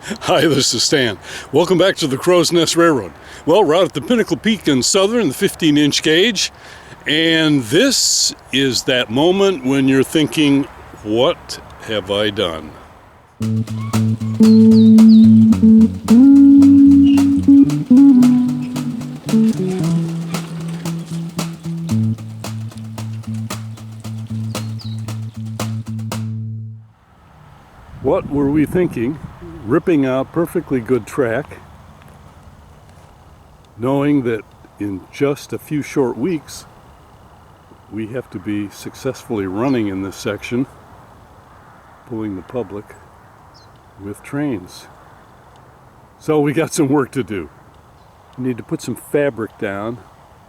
Hi, this is Stan. Welcome back to the Crow's Nest Railroad. Well, we're out at the Pinnacle Peak in Southern, the 15-inch gauge, and this is that moment when you're thinking, what have I done? What were we thinking? Ripping out perfectly good track, knowing that in just a few short weeks we have to be successfully running in this section, pulling the public with trains. So we got some work to do. We need to put some fabric down,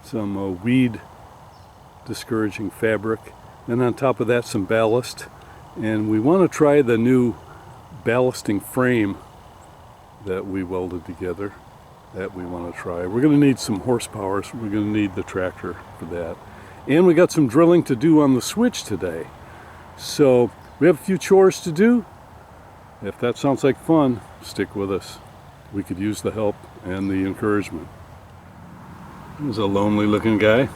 some weed discouraging fabric, and on top of that some ballast. And we want to try the new ballasting frame that we welded together. That we want to try. We're going to need some horsepower, so we're going to need the tractor for that. And we got some drilling to do on the switch today. So we have a few chores to do. If that sounds like fun, stick with us. We could use the help and the encouragement. There's a lonely looking guy.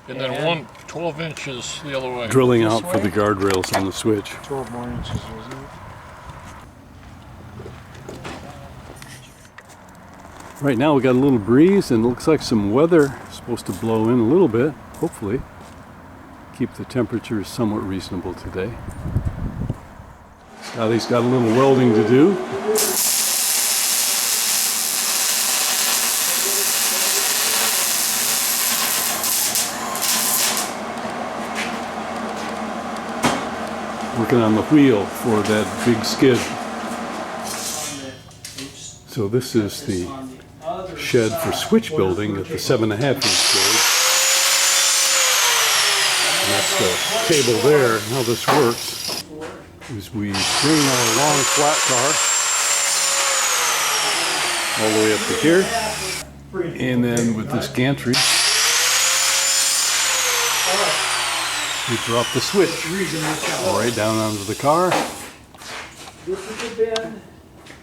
And then one 12 inches the other way. Drilling out for the guardrails on the switch. 12 more inches, was it? Right now we got a little breeze and it looks like some weather is supposed to blow in a little bit, hopefully. Keep the temperatures somewhat reasonable today. Scotty's got a little welding to do. Working on the wheel for that big skid. So this is the shed for switch building at the 7.5 inch gauge. And that's the cable there. And how this works is we bring our long flat car all the way up to here. And then with this gantry, we drop the switch right down onto the car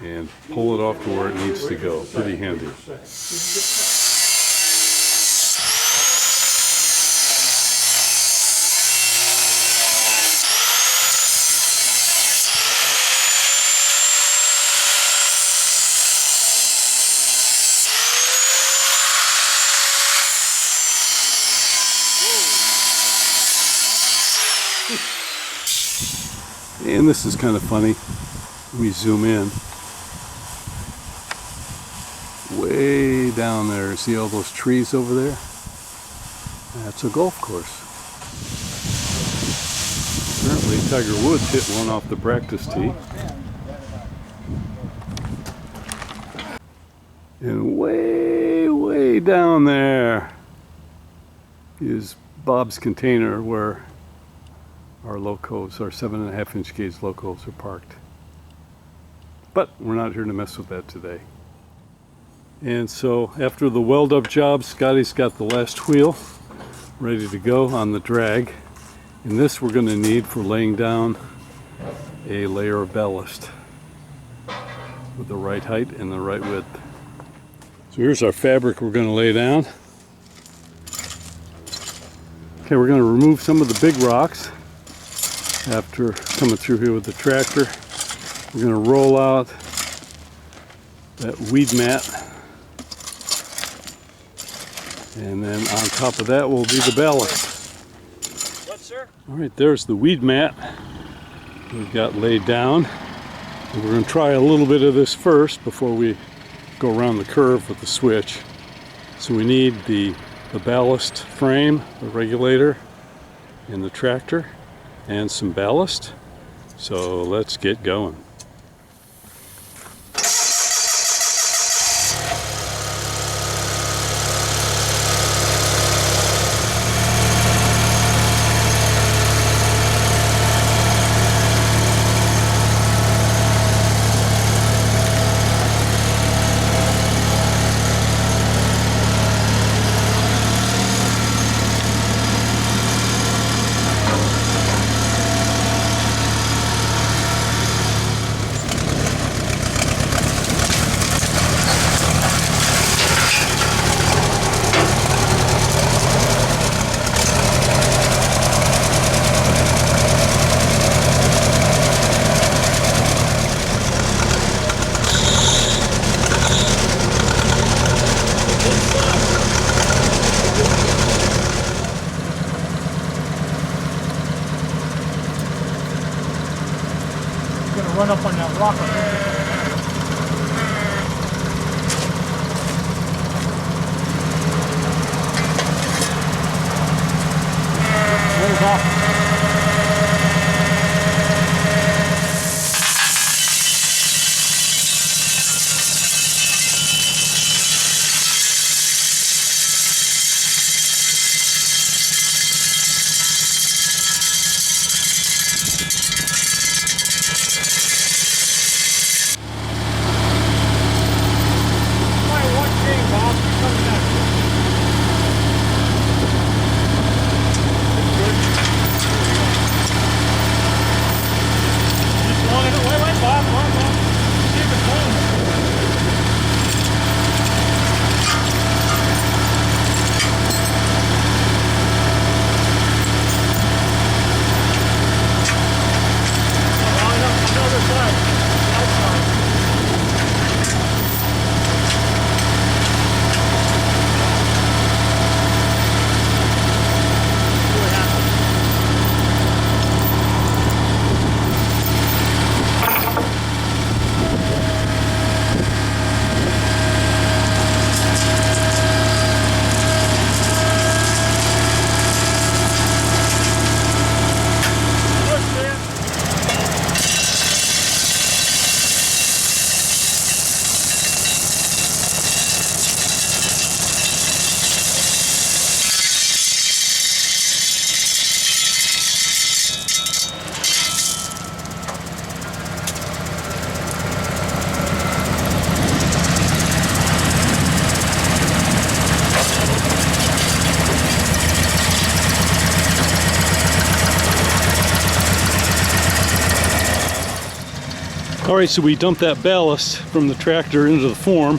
and pull it off to where it needs to go. Pretty handy. And this is kind of funny. We zoom in. Way down there, see all those trees over there? That's a golf course. Apparently Tiger Woods hit one off the practice tee. And way down there is Bob's Container, where our locos, our 7.5 inch gauge locos are parked. But we're not here to mess with that today. And so after the weld up job, Scotty's got the last wheel ready to go on the drag. And this we're going to need for laying down a layer of ballast with the right height and the right width. So here's our fabric we're going to lay down. Okay, we're going to remove some of the big rocks. After coming through here with the tractor, we're going to roll out that weed mat, and then on top of that will be the ballast. What, sir? All right, there's the weed mat we've got laid down. And we're going to try a little bit of this first before we go around the curve with the switch. So we need the ballast frame, the regulator, and the tractor, and some ballast. So let's get going. run up on that rock. Rolls off. All right, so we dumped that ballast from the tractor into the form,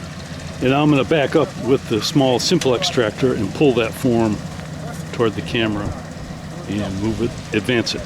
and I'm going to back up with the small Simplex tractor and pull that form toward the camera and move it, advance it.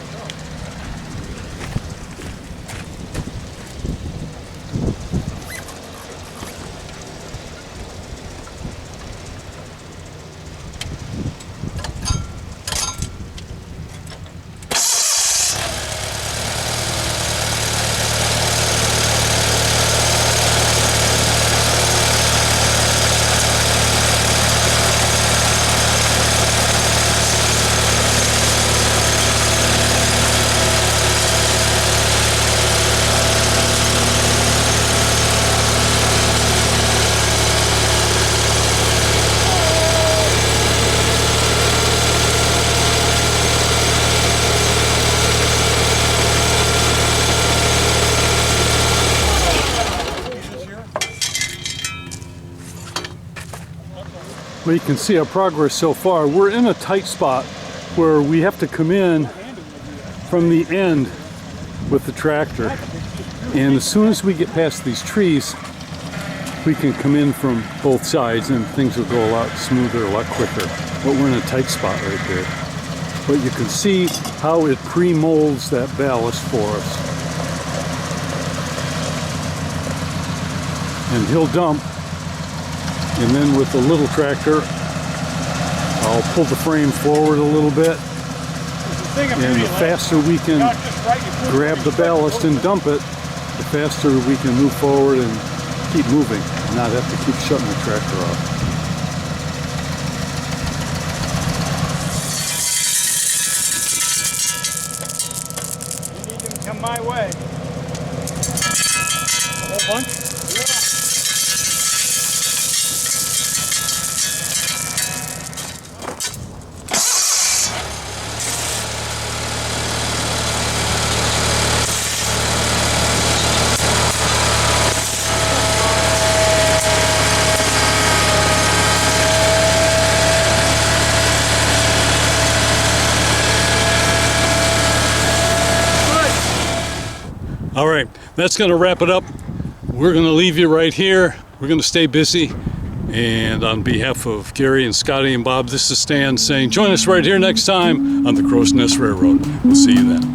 Well, you can see our progress so far. We're in a tight spot where we have to come in from the end with the tractor. And as soon as we get past these trees, we can come in from both sides and things will go a lot smoother, a lot quicker. But we're in a tight spot right there. But you can see how it pre-molds that ballast for us. And he'll dump. And then with the little tractor, I'll pull the frame forward a little bit. And the faster we can grab the ballast and dump it, the faster we can move forward and keep moving, and not have to keep shutting the tractor off. You need them to come my way. A whole bunch? Yeah. All right, that's going to wrap it up. We're going to leave you right here. We're going to stay busy. And on behalf of Gary and Scotty and Bob, this is Stan saying join us right here next time on the Crow's Nest Railroad. We'll see you then.